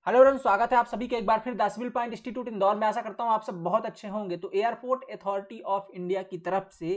Hello everyone, स्वागत है आप सभी के एक बार फिर the civil point institute Indore में। आशा करता हूं आप सब बहुत अच्छे होंगे। तो एयरपोर्ट अथॉरिटी ऑफ इंडिया की तरफ से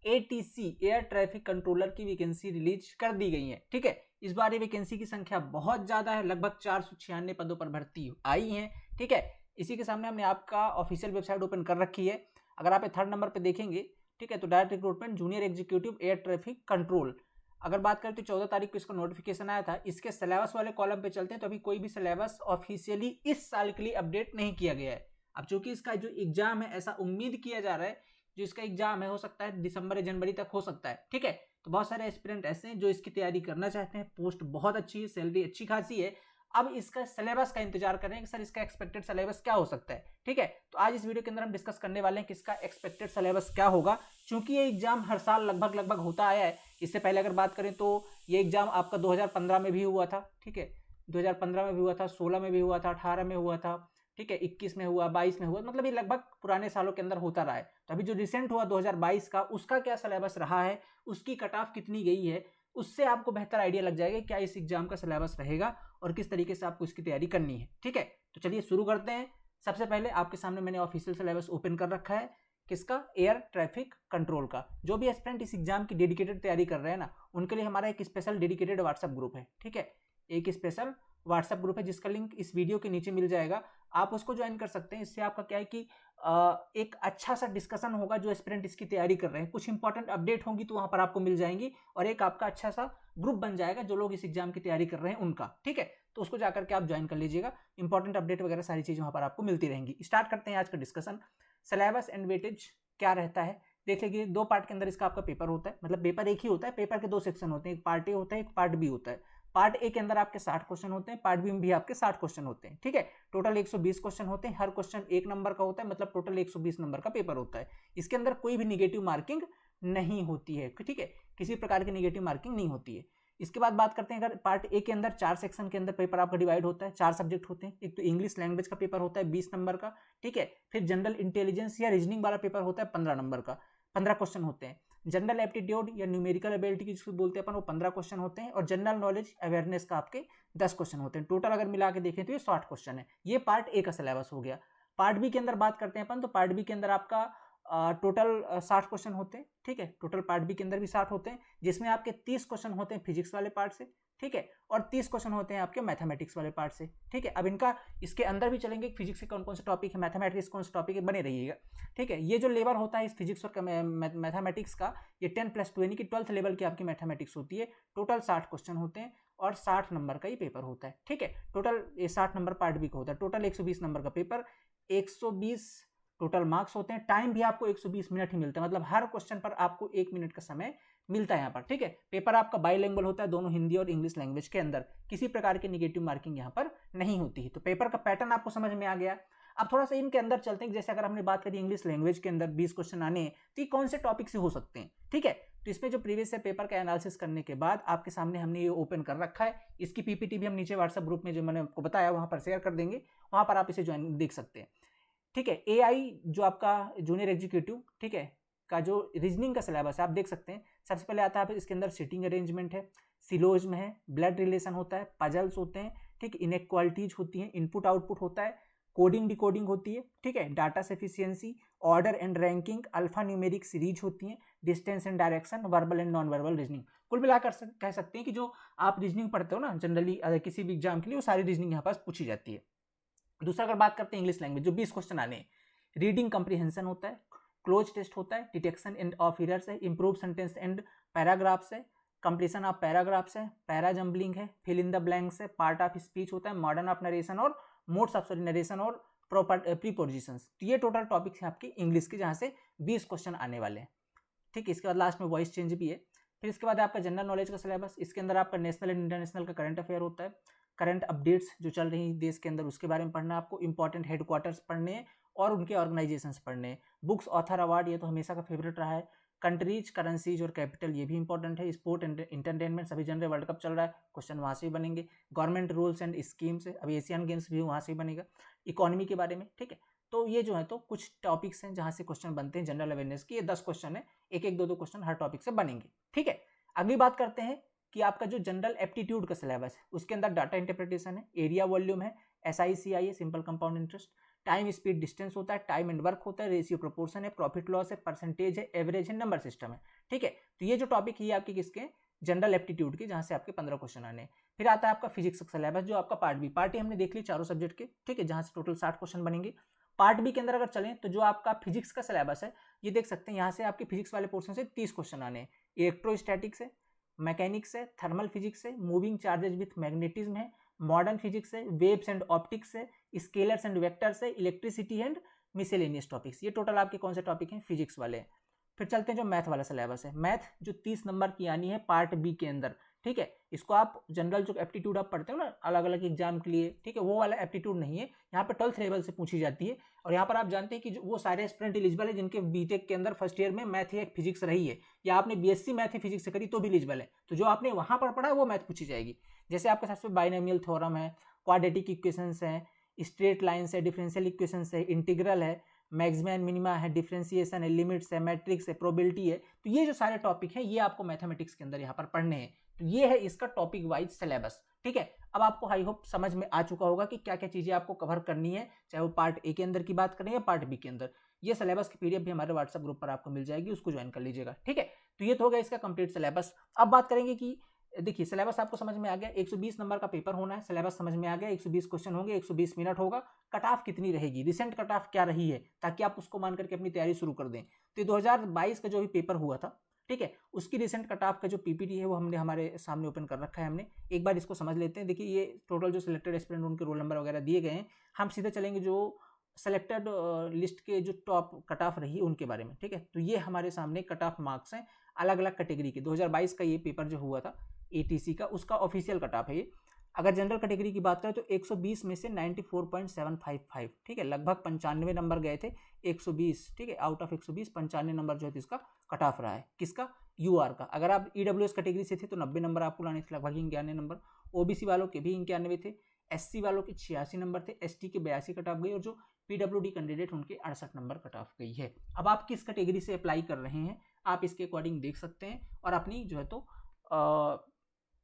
एटीसी एयर ट्रैफिक कंट्रोलर की वैकेंसी रिलीज कर दी गई है। ठीक है, इस बार ये वैकेंसी की संख्या बहुत ज्यादा है, लगभग 496 पदों पर भर्ती आई है। ठीक है, इसी के सामने हमने आपका ऑफिशियल वेबसाइट ओपन कर रखी है। अगर आप थर्ड नंबर पर देखेंगे, ठीक है, तो direct recruitment junior executive air traffic control. अगर बात करें तो 14 तारीख को इसका नोटिफिकेशन आया था। इसके सिलेबस वाले कॉलम पे चलते हैं तो अभी कोई भी सिलेबस ऑफिशियली इस साल के लिए अपडेट नहीं किया गया है। अब चूंकि इसका जो एग्जाम है, ऐसा उम्मीद किया जा रहा है जो इसका एग्जाम है हो सकता है दिसंबर या जनवरी तक हो सकता है। ठीक है, तो बहुत सारे एस्पिरेंट ऐसे हैं जो इसकी तैयारी करना चाहते हैं। पोस्ट बहुत अच्छी है, सैलरी अच्छी खासी है। अब इसका सिलेबस का इंतजार कर रहे हैं कि सर इसका एक्सपेक्टेड सिलेबस क्या हो सकता है। ठीक है, तो आज इस वीडियो के अंदर हम डिस्कस करने वाले हैं कि इसका एक्सपेक्टेड सिलेबस क्या होगा। क्योंकि ये एग्जाम हर साल लगभग होता आया है। इससे पहले अगर बात करें तो ये एग्जाम आपका 2015 में भी हुआ था। ठीक है, 2015 में भी हुआ था, 16 में भी हुआ था, 18 में हुआ था। ठीक है, 21 में हुआ, 22 में हुआ, मतलब ये लगभग पुराने सालों के अंदर होता रहा है। तो अभी जो रिसेंट हुआ 2022 का, उसका क्या सिलेबस रहा है, उसकी कट ऑफ कितनी गई है, उससे आपको बेहतर आइडिया लग जाएगा क्या इस एग्जाम का सिलेबस रहेगा और किस तरीके से आपको इसकी तैयारी करनी है। ठीक है, तो चलिए शुरू करते हैं। सबसे पहले आपके सामने मैंने ऑफिशियल सिलेबस ओपन कर रखा है। किसका? एयर ट्रैफिक कंट्रोल का। जो भी एस्पिरेंट इस एग्जाम की डेडिकेटेड तैयारी कर रहे हैं ना, उनके लिए हमारा एक स्पेशल डेडिकेटेड व्हाट्सएप ग्रुप है। ठीक है, एक स्पेशल व्हाट्सएप ग्रुप है जिसका लिंक इस वीडियो के नीचे मिल जाएगा। आप उसको ज्वाइन कर सकते हैं। इससे आपका क्या है कि एक अच्छा सा डिस्कशन होगा। जो एस्पिरेंट इसकी तैयारी कर रहे हैं, कुछ इंपॉर्टेंट अपडेट होंगी तो वहां पर आपको मिल जाएंगी, और एक आपका अच्छा सा ग्रुप बन जाएगा जो लोग इस एग्जाम की तैयारी कर रहे हैं उनका। ठीक है, तो उसको जाकर के आप ज्वाइन कर लीजिएगा। इंपॉर्टेंट अपडेट वगैरह सारी चीजें वहां पर आपको मिलती रहेंगी। स्टार्ट करते हैं आज का डिस्कशन। सिलेबस एंड वेटेज क्या रहता है देख लीजिए। दो पार्ट के अंदर इसका आपका पेपर होता है, मतलब पेपर एक ही होता है। पेपर के दो सेक्शन होते हैं, एक पार्ट ए होता है, एक पार्ट बी होता है। पार्ट ए के अंदर आपके 60 क्वेश्चन होते हैं, पार्ट बी में भी आपके 60 क्वेश्चन होते हैं। ठीक है, टोटल 120 क्वेश्चन होते हैं। हर क्वेश्चन एक नंबर का होता है, मतलब टोटल 120 नंबर का पेपर होता है। इसके अंदर कोई भी निगेटिव मार्किंग नहीं होती है। ठीक है, किसी प्रकार की निगेटिव मार्किंग नहीं होती है। इसके बाद बात करते हैं, अगर पार्ट ए के अंदर 4 सेक्शन के अंदर पेपर आपका डिवाइड होता है। 4 सब्जेक्ट होते हैं। एक तो इंग्लिश लैंग्वेज का पेपर होता है 20 नंबर का। ठीक है, फिर जनरल इंटेलिजेंस या रीजनिंग वाला पेपर होता है 15 नंबर का। 15 क्वेश्चन होते हैं। जनरल एप्टीट्यूड या न्यूमेरिकल एबिलिटी जिसको बोलते हैं अपन, वो 15 क्वेश्चन होते हैं। और जनरल नॉलेज अवेयरनेस का आपके 10 क्वेश्चन होते हैं। टोटल अगर मिला के देखें तो ये 60 क्वेश्चन है। ये पार्ट ए का सिलेबस हो गया। पार्ट बी के अंदर बात करते हैं अपन, तो पार्ट बी के अंदर आपका टोटल 60 क्वेश्चन होते हैं। ठीक है, टोटल पार्ट बी के अंदर भी 60 होते हैं, जिसमें आपके 30 क्वेश्चन होते हैं फिजिक्स वाले पार्ट से। ठीक है, और 30 क्वेश्चन होते हैं आपके मैथमेटिक्स वाले पार्ट से। ठीक है, अब इनका इसके अंदर भी चलेंगे, फिजिक्स के कौन कौन से टॉपिक है, मैथमेटिक्स कौन से टॉपिक है, बने रहिएगा। ठीक है, ये जो लेवल होता है इस फिजिक्स और मैथमेटिक्स का, ये 10+2 यानी कि 12th लेवल की आपकी मैथमेटिक्स होती है। टोटल 60 क्वेश्चन होते हैं और 60 नंबर का ही पेपर होता है। ठीक है, टोटल ये 60 नंबर पार्ट बी का होता है। टोटल 120 नंबर का पेपर, 120 टोटल मार्क्स होते हैं। टाइम भी आपको 120 मिनट ही मिलता है, मतलब हर क्वेश्चन पर आपको 1 मिनट का समय मिलता है यहाँ पर। ठीक है, पेपर आपका बाइलिंगुअल होता है, दोनों हिंदी और इंग्लिश लैंग्वेज के अंदर। किसी प्रकार की निगेटिव मार्किंग यहाँ पर नहीं होती है। तो पेपर का पैटर्न आपको समझ में आ गया। अब थोड़ा सा इनके अंदर चलते हैं। जैसे अगर हमने बात करी इंग्लिश लैंग्वेज के अंदर 20 क्वेश्चन आने हैं, तो ये कौन से टॉपिक से हो सकते हैं। ठीक है, तो इसमें जो प्रीवियस से पेपर का एनालिसिस करने के बाद आपके सामने हमने ये ओपन कर रखा है। इसकी पीपीटी भी हम नीचे व्हाट्सएप ग्रुप में जो मैंने आपको बताया वहां पर शेयर कर देंगे, वहां पर आप इसे ज्वाइन देख सकते हैं। ठीक है, एआई जो आपका जूनियर एग्जीक्यूटिव, ठीक है, का जो रीजनिंग का सिलेबस है आप देख सकते हैं। सबसे पहले आता है इसके अंदर सिटिंग अरेंजमेंट है, सिलोज में है, ब्लड रिलेशन होता है, पजल्स होते हैं। ठीक, इनइक्वालिटीज होती हैं, इनपुट आउटपुट होता है, कोडिंग डिकोडिंग होती है। ठीक है, data sufficiency, order and ranking, alpha numeric series होती हैं, distance and direction, verbal and non verbal reasoning. कुल मिलाकर कह सकते हैं कि जो आप रीजनिंग पढ़ते हो ना जनरली किसी भी एग्जाम के लिए, वो सारी रीजनिंग यहाँ पास पूछी जाती है। दूसरा अगर बात करते हैं इंग्लिश लैंग्वेज, जो 20 क्वेश्चन आने हैं, रीडिंग कम्प्रीहेंशन होता है, क्लोज टेस्ट होता है, डिटेक्शन एंड ऑफ एरर्स है, इंप्रूव सेंटेंस एंड पैराग्राफ्स है, कंप्लीशन ऑफ पैराग्राफ्स है, पैरा जम्बलिंग है, फिल इन द ब्लैंक्स है, पार्ट ऑफ स्पीच होता है, मॉडर्न ऑफ नरेशन और मोड्स ऑफ नरेशन और प्रॉपर प्रीपोजिशंस। तो ये टोटल टॉपिक्स हैं आपकी इंग्लिश के, जहां से 20 क्वेश्चन आने वाले हैं। ठीक है, इसके बाद लास्ट में वॉइस चेंज भी है। फिर इसके बाद आपका जनरल नॉलेज का सिलेबस। इसके अंदर आपका नेशनल एंड इंटरनेशनल का करंट अफेयर होता है, करंट अपडेट्स जो चल रही हैं देश के अंदर उसके बारे में पढ़ना है आपको, इंपॉर्टेंट हेडक्वार्टर्स पढ़ने हैं और उनके ऑर्गेनाइजेशंस पढ़ने हैं। बुक्स, ऑथर अवार्ड, ये तो हमेशा का फेवरेट रहा है। कंट्रीज, करेंसीज और कैपिटल, ये भी इंपॉर्टेंट है। स्पोर्ट एंड इंटरटेनमेंट, सभी जनरल वर्ल्ड कप चल रहा है, क्वेश्चन वहाँ से भी बनेंगे। गवर्नमेंट रूल्स एंड स्कीम्स है, अभी एशियन गेम्स भी वहाँ से ही बनेगा। इकोनॉमी के बारे में, ठीक है। तो ये जो है तो कुछ टॉपिक्स हैं जहाँ से क्वेश्चन बनते हैं जनरल अवेयरनेस की। ये 10 क्वेश्चन है, एक एक दो क्वेश्चन हर टॉपिक से बनेंगे। ठीक है, अगली बात करते हैं कि आपका जो जनरल एप्टीट्यूड का सिलेबस है उसके अंदर डाटा इंटरप्रिटेशन है, एरिया वॉल्यूम है, SICI है, simple compound interest, time speed distance होता है, टाइम एंड वर्क होता है, रेशियो प्रोपोर्शन है, प्रॉफिट लॉस है, परसेंटेज है, एवरेज है, नंबर सिस्टम है। ठीक है, तो ये जो टॉपिक है आपके किसके, जनरल एप्टीट्यूड के, जहां से आपके 15 क्वेश्चन आने हैं। फिर आता है आपका फिजिक्स का सिलेबस जो आपका पार्ट बी, पार्ट ए हमने देख ली चारों सब्जेक्ट के, ठीक है, जहां से टोटल 60 क्वेश्चन बनेंगे। पार्ट बी के अंदर अगर चलें तो जो आपका फिजिक्स का सिलेबस है ये देख सकते हैं, यहाँ से आपके फिजिक्स वाले पोर्शन से 30 क्वेश्चन आने हैं। इलेक्ट्रोस्टैटिक्स है, मैकेनिक्स है, थर्मल फिजिक्स है, मूविंग चार्जेस विथ मैग्नेटिज्म है, मॉडर्न फिजिक्स है, वेव्स एंड ऑप्टिक्स है, स्केलर्स एंड वेक्टर्स है, इलेक्ट्रिसिटी एंड मिसेलेनियस टॉपिक्स। ये टोटल आपके कौन से टॉपिक हैं, फिजिक्स वाले हैं। फिर चलते हैं जो मैथ वाला सिलेबस है, मैथ जो 30 नंबर की आनी है पार्ट बी के अंदर। ठीक है, इसको आप जनरल जो एप्टीट्यूड आप पढ़ते हो ना अलग अलग एग्जाम के लिए, ठीक है, वो वाला एप्टीट्यूड नहीं है, यहाँ पे 12th लेवल से पूछी जाती है। और यहाँ पर आप जानते हैं कि वो सारे एस्पिरेंट एलिजिबल है जिनके बीटेक के अंदर फर्स्ट ईयर में मैथ या फिजिक्स रही है, या आपने BSc मैथ या फिजिक्स से करी तो भी एलिजिबल है। तो जो आपने वहां पर पढ़ा है वो मैथ पूछी जाएगी। जैसे आपके सबसे बाइनोमियल थ्योरम है, क्वाड्रेटिक इक्वेशंस है, स्ट्रेट लाइन्स है, डिफरेंशियल इक्वेशंस है, इंटीग्रल है, मैक्सिमा एंड मिनिमा है, डिफरेंशिएशन है, लिमिट्स है, मैट्रिक्स है, प्रोबेबिलिटी है। तो ये जो सारे टॉपिक हैं ये आपको मैथमेटिक्स के अंदर यहाँ पर पढ़ने हैं। तो ये है इसका टॉपिक वाइज सिलेबस। ठीक है, अब आपको आई होप समझ में आ चुका होगा कि क्या क्या चीजें आपको कवर करनी है, चाहे वो पार्ट ए के अंदर की बात करें या पार्ट बी के अंदर। ये सिलेबस की PDF भी हमारे व्हाट्सएप ग्रुप पर आपको मिल जाएगी, उसको ज्वाइन कर लीजिएगा। ठीक है, तो ये तो हो गया इसका कंप्लीट सिलेबस। अब बात करेंगे कि देखिए सिलेबस आपको समझ में आ गया, 120 नंबर का पेपर होना है, सिलेबस समझ में आ गया, 120 क्वेश्चन होंगे, 120 मिनट होगा। कट ऑफ कितनी रहेगी, रिसेंट कट ऑफ क्या रही है, ताकि आप उसको मान करके अपनी तैयारी शुरू कर दें। तो 2022 का जो भी पेपर हुआ था, ठीक है, उसकी रिसेंट कट ऑफ का जो PPT है वो हमने हमारे सामने ओपन कर रखा है। हमने एक बार इसको समझ लेते हैं। देखिए ये टोटल जो सिलेक्टेड एस्पिरेंट उनके रोल नंबर वगैरह दिए गए हैं, हम सीधे चलेंगे जो सेलेक्टेड लिस्ट के जो टॉप कट ऑफ रही उनके बारे में। ठीक है, तो ये हमारे सामने कट ऑफ मार्क्स हैं अलग अलग कैटेगरी के। 2022 का ये पेपर जो हुआ था ATC का, उसका ऑफिशियल कट ऑफ है ये। अगर जनरल कैटेगरी की बात करें तो 120 में से 94.755, ठीक है, लगभग 95 नंबर गए थे। 120, ठीक है, आउट ऑफ 120 95 नंबर जो है इसका कट ऑफ रहा है। किसका, UR का। अगर आप EWS कैटेगरी से थे तो 90 नंबर आपको लाने थे, लगभग 91 नंबर। OBC वालों के भी 91 थे, SC वालों के 86 नंबर थे, ST के 82 कट ऑफ गई, और जो PWD कैंडिडेट उनके 68 नंबर कट ऑफ गई है। अब आप किस कैटेगरी से अप्लाई कर रहे हैं आप इसके अकॉर्डिंग देख सकते हैं, और अपनी जो है तो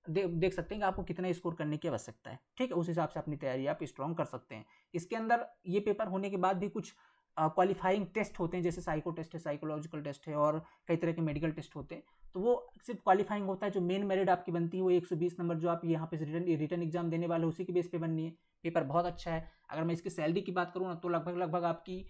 देख सकते हैं कि आपको कितना स्कोर करने की आवश्यकता है। ठीक है, उस हिसाब से अपनी तैयारी आप स्ट्रॉन्ग कर सकते हैं। इसके अंदर ये पेपर होने के बाद भी कुछ क्वालिफाइंग टेस्ट होते हैं, जैसे साइको टेस्ट है, साइकोलॉजिकल टेस्ट है, और कई तरह के मेडिकल टेस्ट होते हैं। तो वो सिर्फ क्वालिफाइंग होता है, जो मेन मेरिट आपकी बनती है वो 120 नंबर जो आप यहाँ पे रिटर्न एग्जाम देने वाले उसी के बेस पे बननी है। पेपर बहुत अच्छा है। अगर मैं इसकी सैलरी की बात करूँ ना तो लगभग आपकी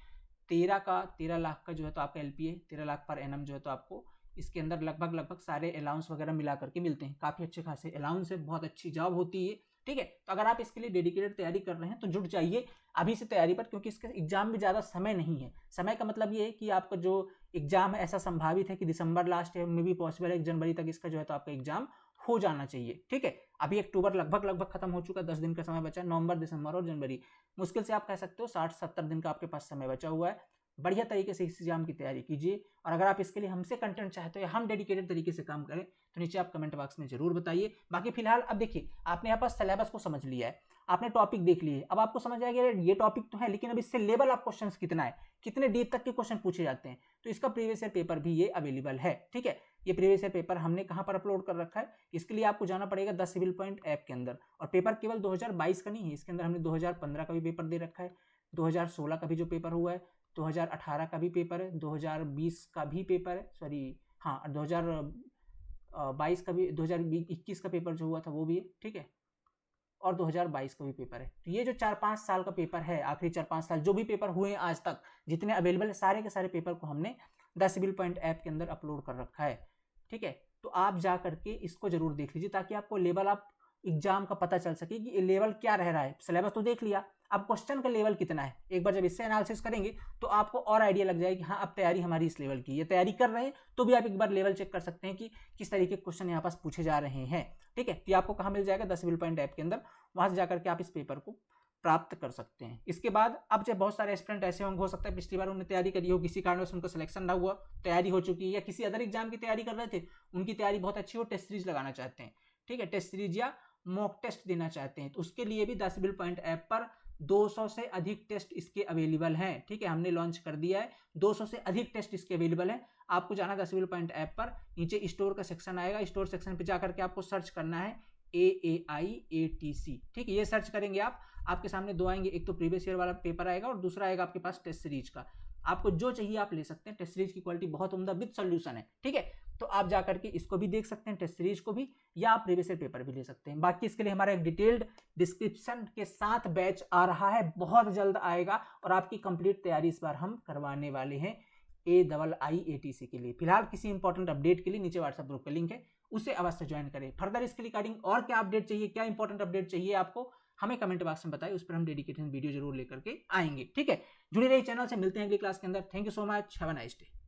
13 लाख का जो है तो आपका LPA 13 लाख पर एनम जो है तो आपको इसके अंदर लगभग सारे अलाउंस वगैरह मिला करके मिलते हैं। काफ़ी अच्छे खासे अलाउंस है, बहुत अच्छी जॉब होती है। ठीक है, तो अगर आप इसके लिए डेडिकेटेड तैयारी कर रहे हैं तो जुट जाइए अभी से तैयारी पर, क्योंकि इसके एग्जाम में ज़्यादा समय नहीं है। समय का मतलब ये है कि आपका जो एग्जाम है ऐसा संभावित है कि दिसंबर लास्ट में भी पॉसिबल है, 1 जनवरी तक इसका जो है तो आपका एग्जाम हो जाना चाहिए। ठीक है, अभी अक्टूबर लगभग खत्म हो चुका, 10 दिन का समय बचा। नवंबर, दिसंबर और जनवरी, मुश्किल से आप कह सकते हो 60-70 दिन का आपके पास समय बचा हुआ है। बढ़िया तरीके से इस एग्जाम की तैयारी कीजिए। और अगर आप इसके लिए हमसे कंटेंट चाहते हो या हम डेडिकेटेड तरीके से काम करें तो नीचे आप कमेंट बॉक्स में जरूर बताइए। बाकी फिलहाल अब देखिए, आपने यहाँ पर सिलेबस को समझ लिया है, आपने टॉपिक देख लिए, अब आपको समझ आएगा ये टॉपिक तो है, लेकिन अब इससे लेवल ऑफ क्वेश्चंस कितना है, कितने डीप तक के क्वेश्चन पूछे जाते हैं। तो इसका प्रीवियस ईयर पेपर भी ये अवेलेबल है। ठीक है, ये प्रीवियस ईयर पेपर हमने कहाँ पर अपलोड कर रखा है, इसके लिए आपको जाना पड़ेगा द सिविल पॉइंट ऐप के अंदर। और पेपर केवल 2022 का नहीं है, इसके अंदर हमने 2015 का भी पेपर दे रखा है, 2016 का भी जो पेपर हुआ है, 2018 का भी पेपर है, 2020 का भी पेपर है, सॉरी हाँ 2022 का भी, 2021 का पेपर जो हुआ था वो भी है। ठीक है, और 2022 का भी पेपर है। तो ये जो 4-5 साल का पेपर है, आखिरी 4-5 साल जो भी पेपर हुए हैं आज तक जितने अवेलेबल है, सारे के सारे पेपर को हमने द सिविल पॉइंट ऐप के अंदर अपलोड कर रखा है। ठीक है, तो आप जा करके इसको जरूर देख लीजिए, ताकि आपको लेवल ऑफ एग्जाम का पता चल सके कि लेवल क्या रह रहा है। सिलेबस तो देख लिया, अब क्वेश्चन का लेवल कितना है, एक बार जब इससे एनालिसिस करेंगे तो आपको और आइडिया लग जाएगी, हाँ अब तैयारी हमारी इस लेवल की, ये तैयारी कर रहे हैं तो भी आप एक बार लेवल चेक कर सकते हैं कि किस तरीके के क्वेश्चन यहाँ पास पूछे जा रहे हैं। ठीक है, तो आपको कहाँ मिल जाएगा, द सिविल पॉइंट ऐप के अंदर, वहां से जाकर के आप इस पेपर को प्राप्त कर सकते हैं। इसके बाद अब जब बहुत सारे एस्पिरेंट ऐसे होंगे, हो सकता है पिछली बार उन्होंने तैयारी करी हो, किसी कारण से उनका सिलेक्शन ना हुआ, तैयारी हो चुकी है, या किसी अदर एग्जाम की तैयारी कर रहे थे, उनकी तैयारी बहुत अच्छी हो, टेस्ट सीरीज लगाना चाहते हैं। ठीक है, टेस्ट सीरीज या मॉक टेस्ट देना चाहते हैं, तो उसके लिए भी द सिविल पॉइंट ऐप पर 200 से अधिक टेस्ट इसके अवेलेबल हैं। ठीक है, हमने लॉन्च कर दिया है, 200 से अधिक टेस्ट इसके अवेलेबल हैं। आपको जाना है सिविल पॉइंट ऐप पर, नीचे स्टोर का सेक्शन आएगा, स्टोर सेक्शन पे जाकर के आपको सर्च करना है AAI-ATC। ठीक है, ये सर्च करेंगे आप, आपके सामने दो आएंगे, एक तो प्रीवियस ईयर वाला पेपर आएगा और दूसरा आएगा आपके पास टेस्ट सीरीज का। आपको जो चाहिए आप ले सकते हैं, टेस्ट सीरीज की क्वालिटी बहुत उम्दा विद सॉल्यूशन है। ठीक है, तो आप जाकर के इसको भी देख सकते हैं, टेस्ट सीरीज को भी, या आप प्रीवियस ईयर पेपर भी ले सकते हैं। बाकी इसके लिए हमारा एक डिटेल्ड डिस्क्रिप्शन के साथ बैच आ रहा है, बहुत जल्द आएगा और आपकी कंप्लीट तैयारी इस बार हम करवाने वाले हैं AIIATC के लिए। फिलहाल किसी इंपॉर्टेंट अपडेट के लिए नीचे व्हाट्सएप ग्रुप का लिंक है, उसे अवश्य ज्वाइन करें। फर्दर इसके रिगार्डिंग और क्या अपडेट चाहिए, क्या इंपॉर्टेंट अपडेट चाहिए आपको, हमें कमेंट बॉक्स में बताइए, उस पर हम डेडिकेटेड वीडियो जरूर लेकर के आएंगे। ठीक है, जुड़े रहिए चैनल से, मिलते हैं अगली क्लास के अंदर। Thank you so much, have a nice day.